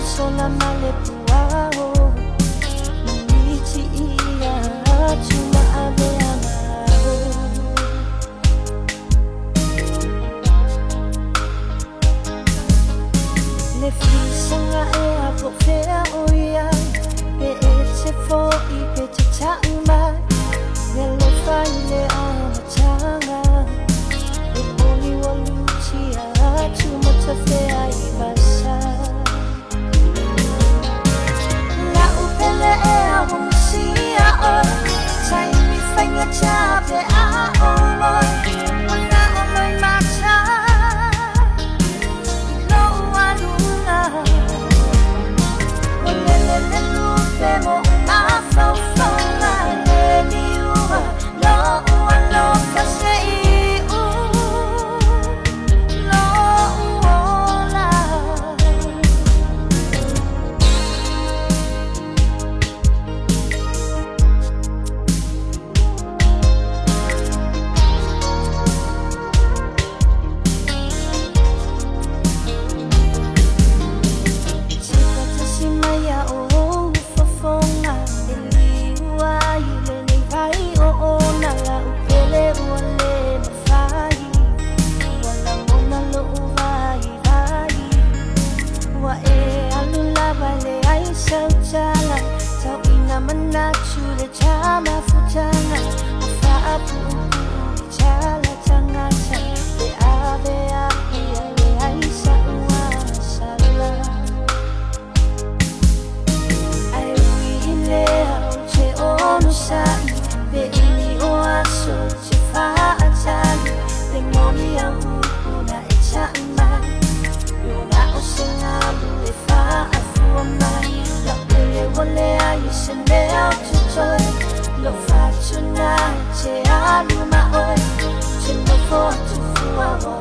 sola male puao Mamichi iya Chuma abe amao Le fisa nga e apo fea oia Pe e te fo I pe te tauma Ne lo fai le amachanga E poli walutia Chuma ta fea I basa Cha về a ôi mong na ôi mà cha lâu qua luna ôi lên lu về một má phâu phâu mà để yêu lo qua lo cả sẽ Chule chama futana afa apu chala changata be ave ia le aisa wa sala ai wile che ono sai be ini o aso che fa atali le moni amu una e chama yo na o senga le fa afu mai la le vole ai se ne lo faccio nascere a luma oi, c'è un po' tu fuoco,